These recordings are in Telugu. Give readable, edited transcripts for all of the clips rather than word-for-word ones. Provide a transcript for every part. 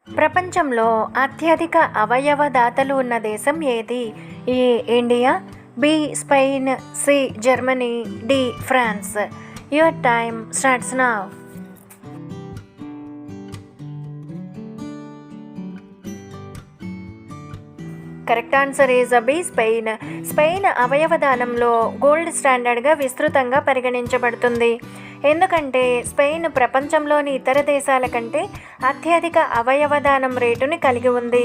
ప్రపంచంలో అత్యధిక అవయవ దాతలు ఉన్న దేశం ఏది? A India, B Spain, C Germany, D France. Your time starts now. Correct answer is B Spain. Spain అవయవదానంలో గోల్డ్ స్టాండర్డ్గా విస్తృతంగా పరిగణించబడుతుంది. ఎందుకంటే స్పెయిన్ ప్రపంచంలోని ఇతర దేశాల కంటే అత్యధిక అవయవదానం రేటుని కలిగి ఉంది.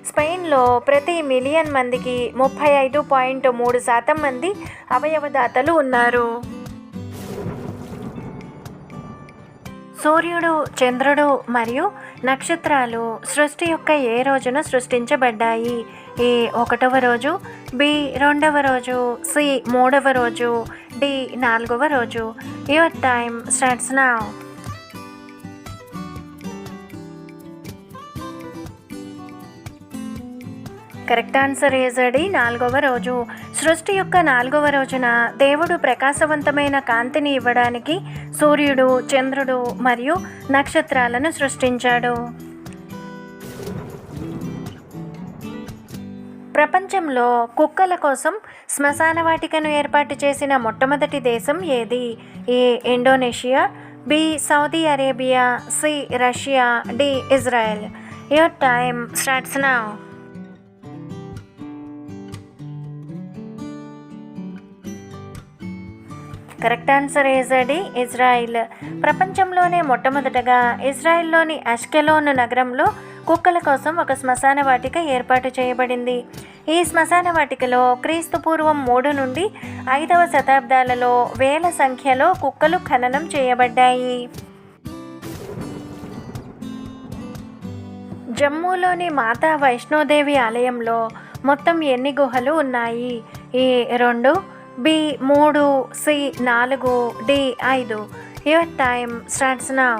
స్పెయిన్లో ప్రతి మిలియన్ మందికి 35.3% మంది అవయవదాతలు ఉన్నారు. సూర్యుడు, చంద్రుడు మరియు నక్షత్రాలు సృష్టి యొక్క ఏ రోజున సృష్టించబడ్డాయి? ఏ 1వ రోజు, బి 2వ రోజు, సి 3వ రోజు, డి 4వ రోజు. Your time starts now. Correct answer is D 4వ రోజు. సృష్టి యొక్క 4వ రోజున దేవుడు ప్రకాశవంతమైన కాంతిని ఇవ్వడానికి సూర్యుడు, చంద్రుడు మరియు నక్షత్రాలను సృష్టించాడు. ప్రపంచంలో కుక్కల కోసం శ్మశాన వాటికను ఏర్పాటు చేసిన మొట్టమొదటి దేశం ఏది? A Indonesia, B Saudi Arabia, C Russia, D Israel. Your time starts now. Correct answer is D Israel. ప్రపంచంలోనే మొట్టమొదటగా ఇజ్రాయిల్లోని అష్కెలోన్ నగరంలో కుక్కల కోసం ఒక శ్మశాన వాటిక ఏర్పాటు చేయబడింది. ఈ శ్మశాన వాటికలో క్రీస్తుపూర్వం 3 నుండి 5వ శతాబ్దాలలో వేల సంఖ్యలో కుక్కలు ఖననం చేయబడ్డాయి. జమ్మూలోని మాతా వైష్ణోదేవి ఆలయంలో మొత్తం ఎన్ని గుహలు ఉన్నాయి? A 2, B 3, C 4, D 5. Your time starts now.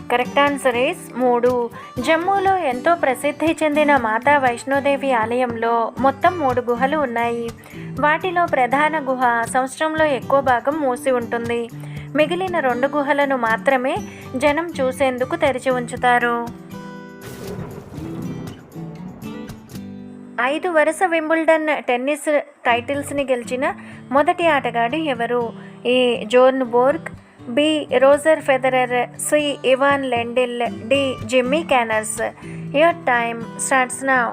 Correct answer is 3. జమ్మూలో ఎంతో ప్రసిద్ధి చెందిన మాతా వైష్ణోదేవి ఆలయంలో మొత్తం 3 గుహలు ఉన్నాయి. వాటిలో ప్రధాన గుహ సంవత్సరంలో ఎక్కువ భాగం మూసి ఉంటుంది. మిగిలిన 2 గుహలను మాత్రమే జనం చూసేందుకు తెరిచి ఉంచుతారు. 5 వరుస వింబుల్డన్ టెన్నిస్ టైటిల్స్ని గెలిచిన మొదటి ఆటగాడు ఎవరు? A Bjorn Borg, B Roger Federer, C Ivan Lendl, D Jimmy Connors. Your time starts now.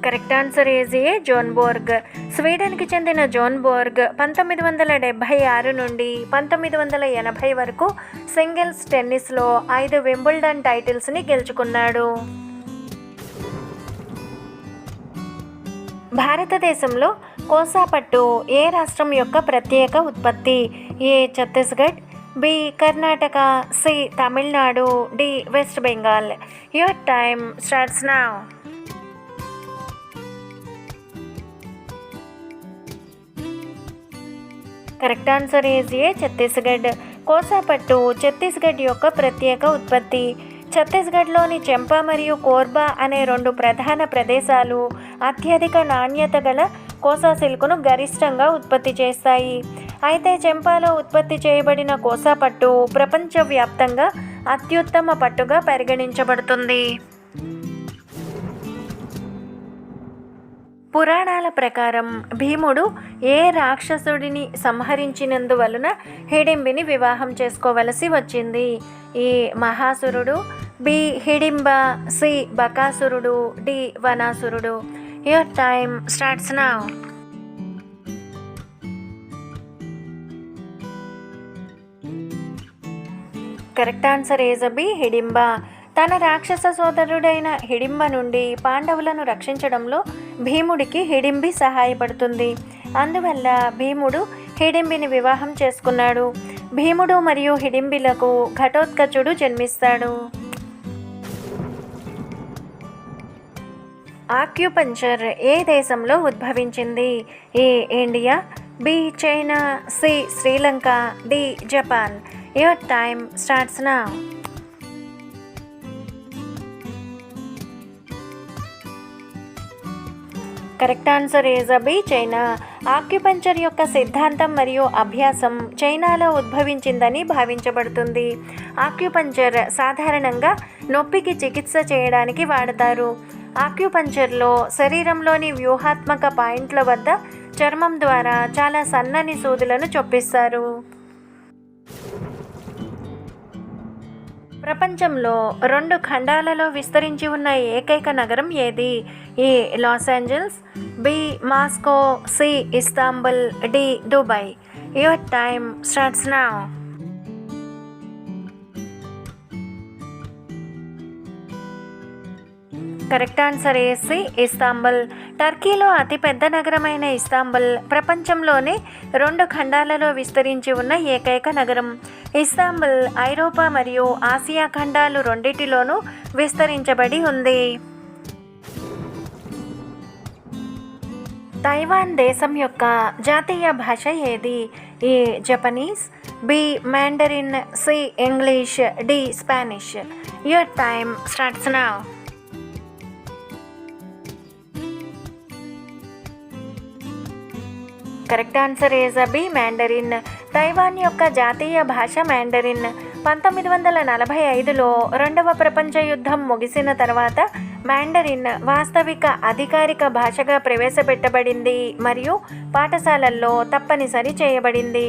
Correct answer is A Bjorn Borg. స్వీడన్కి చెందిన జోన్ బోర్గ్ 1976 నుండి 1980 వరకు సింగిల్స్ టెన్నిస్లో 5 వింబుల్డన్ టైటిల్స్ని గెలుచుకున్నాడు. భారతదేశంలో కోసా పట్టు ఏ రాష్ట్రం యొక్క ప్రత్యేక ఉత్పత్తి? A Chhattisgarh, B Karnataka, C Tamil Nadu, D West Bengal. Your time starts now. Correct answer is A Chhattisgarh. కోసా పట్టు ఛత్తీస్గఢ్ యొక్క ప్రత్యేక ఉత్పత్తి. ఛత్తీస్గఢ్లోని చెంపా మరియు కోర్బా అనే 2 ప్రధాన ప్రదేశాలు అత్యధిక నాణ్యత గల కోసా సిల్క్ను గరిష్టంగా ఉత్పత్తి చేస్తాయి. అయితే చెంపాలో ఉత్పత్తి చేయబడిన కోసా పట్టు ప్రపంచవ్యాప్తంగా అత్యుత్తమ పట్టుగా పరిగణించబడుతుంది. పురాణాల ప్రకారం భీముడు ఏ రాక్షసుడిని సంహరించినందువలన హిడింబిని వివాహం చేసుకోవలసి వచ్చింది? ఏ మహాసురుడు, బి హిడింబ, సి బకాసురుడు, డి వనాసురుడు. Your time starts now. Correct answer is B Hidimba. తన రాక్షస సోదరుడైన హిడింబ నుండి పాండవులను రక్షించడంలో భీముడికి హిడింబి సహాయపడుతుంది. అందువల్ల భీముడు హిడింబిని వివాహం చేసుకున్నాడు. భీముడు మరియు హిడింబిలకు ఘటోత్కచుడు జన్మిస్తాడు. ఆక్యుపంచర్ ఏ దేశంలో ఉద్భవించింది? A India, B China, C Sri Lanka, D Japan. Your time starts now. Correct answer is B China. Acupuncture యొక్క సిద్ధాంతం మరియు అభ్యాసం చైనాలో ఉద్భవించిందని భావించబడుతుంది. ఆక్యుపంచర్ సాధారణంగా నొప్పికి చికిత్స చేయడానికి వాడతారు. ఆక్యుపంచర్లో శరీరంలోని వ్యూహాత్మక పాయింట్ల వద్ద చర్మం ద్వారా చాలా సన్నని సూదులను చొప్పిస్తారు. ప్రపంచంలో 2 ఖండాలలో విస్తరించి ఉన్న ఏకైక నగరం ఏది? A Los Angeles, B Moscow, C Istanbul, D Dubai. Your time starts now. Correct answer is C Istanbul. టర్కీలో అతిపెద్ద నగరమైన ఇస్తాంబుల్ ప్రపంచంలోనే 2 ఖండాలలో విస్తరించి ఉన్న ఏకైక నగరం. ఇస్తాంబుల్ ఐరోపా మరియు ఆసియా ఖండాలు రెండిటిలోనూ విస్తరించబడి ఉంది. తైవాన్ దేశం యొక్క జాతీయ భాష ఏది? A Japanese, B Mandarin, C English, D Spanish. Your time starts now. Correct answer is B Mandarin. Taiwan యొక్క జాతీయ భాష మాండరిన్. 1945లో 2వ ప్రపంచ యుద్ధం ముగిసిన తర్వాత మాండరిన్ వాస్తవిక అధికారిక భాషగా ప్రవేశపెట్టబడింది మరియు పాఠశాలల్లో తప్పనిసరి చేయబడింది.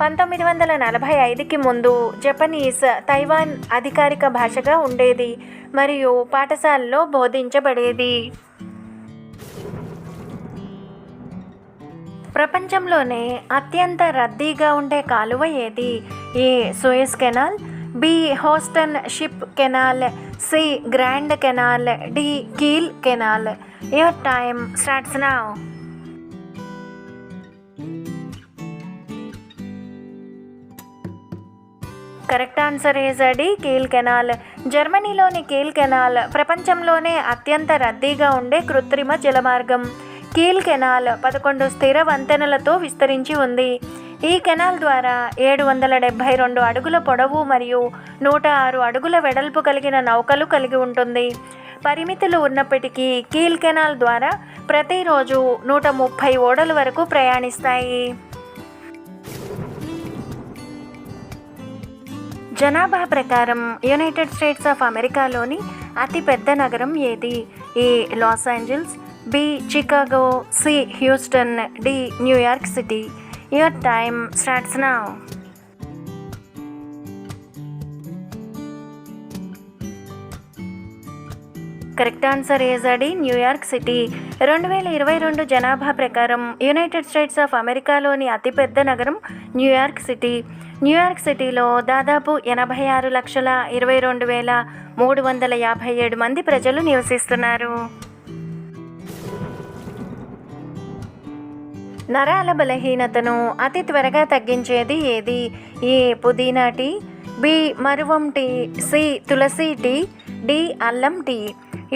1945కి ముందు జపనీస్ తైవాన్ అధికారిక భాషగా ఉండేది మరియు పాఠశాలలో బోధించబడేది. ప్రపంచంలోనే అత్యంత రద్దీగా ఉండే కాలువ ఏది? A Suez canal, B Houston ship canal, C grand canal, D Kiel canal. Your time starts now. Correct answer is D Kiel canal. జర్మనీలోని కీల్ కెనాల్ ప్రపంచంలోనే అత్యంత రద్దీగా ఉండే కృత్రిమ జలమార్గం. కీల్ కెనాల్ 11 స్థిర వంతెనలతో విస్తరించి ఉంది. ఈ కెనాల్ ద్వారా 772 అడుగుల పొడవు మరియు 106 అడుగుల వెడల్పు కలిగిన నౌకలు కలిగి ఉంటుంది. పరిమితులు ఉన్నప్పటికీ కీల్ కెనాల్ ద్వారా ప్రతిరోజు 130 ఓడల వరకు ప్రయాణిస్తాయి. జనాభా ప్రకారం యునైటెడ్ స్టేట్స్ ఆఫ్ అమెరికాలోని అతిపెద్ద నగరం ఏది? A Los Angeles, B Chicago, C Houston, D New York city. Your time starts now. Correct answer is D New York city. 2022 జనాభా ప్రకారం యునైటెడ్ స్టేట్స్ ఆఫ్ అమెరికాలోని అతిపెద్ద నగరం న్యూయార్క్ సిటీ. న్యూయార్క్ సిటీలో దాదాపు 86,22,357 మంది ప్రజలు నివసిస్తున్నారు. నరాల బలహీనతను అతి త్వరగా తగ్గించేది ఏది? ఏ పుదీనా టీ, బి మరువం టీ, సి తులసి టీ, డి అల్లం tea.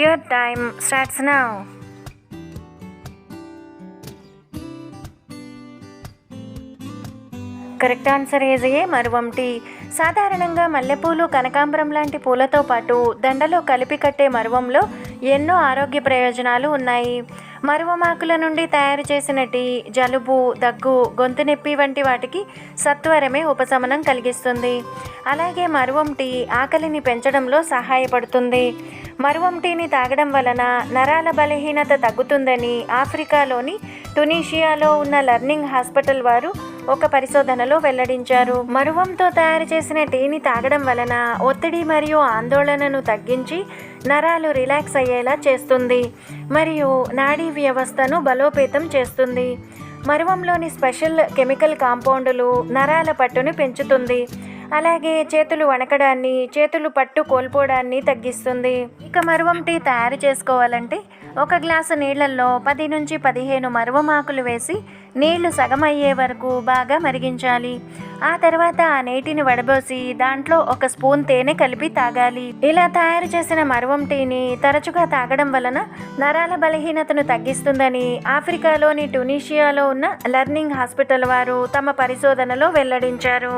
Your time starts now. Correct answer is A మరువం టీ. సాధారణంగా మల్లెపూలు, కనకాంబరం లాంటి పూలతో పాటు దండలో కలిపి కట్టే మరువంలో ఎన్నో ఆరోగ్య ప్రయోజనాలు ఉన్నాయి. మరువమాకుల నుండి తయారు చేసిన టీ జలుబు, దగ్గు, గొంతు నొప్పి వంటి వాటికి సత్వరమే ఉపశమనం కలిగిస్తుంది. అలాగే మరువం టీ ఆకలిని పెంచడంలో సహాయపడుతుంది. మరువం టీని తాగడం వలన నరాల బలహీనత తగ్గుతుందని ఆఫ్రికాలోని టునీషియాలో ఉన్న లెర్నింగ్ హాస్పిటల్ వారు ఒక పరిశోధనలో వెల్లడించారు. మరువంతో తయారు చేసిన టీని తాగడం వలన ఒత్తిడి మరియు ఆందోళనను తగ్గించి నరాలు రిలాక్స్ అయ్యేలా చేస్తుంది మరియు నాడీ వ్యవస్థను బలోపేతం చేస్తుంది. మరువంలోని స్పెషల్ కెమికల్ కాంపౌండ్లు నరాల పట్టును పెంచుతుంది. అలాగే చేతులు వణకడాన్ని, చేతులు పట్టు కోల్పోవడాన్ని తగ్గిస్తుంది. ఇక మరువం టీ తయారు చేసుకోవాలంటే 1 గ్లాసు నీళ్లలో 10 నుంచి 15 మరువమాకులు వేసి నీళ్లు సగం అయ్యే వరకు బాగా మరిగించాలి. ఆ తర్వాత ఆ నీటిని వడబోసి దాంట్లో 1 స్పూన్ తేనె కలిపి తాగాలి. ఇలా తయారు చేసిన మరువం టీని తరచుగా తాగడం వలన నరాల బలహీనతను తగ్గిస్తుందని ఆఫ్రికాలోని టునీషియాలో ఉన్న లెర్నింగ్ హాస్పిటల్ వారు తమ పరిశోధనలో వెల్లడించారు.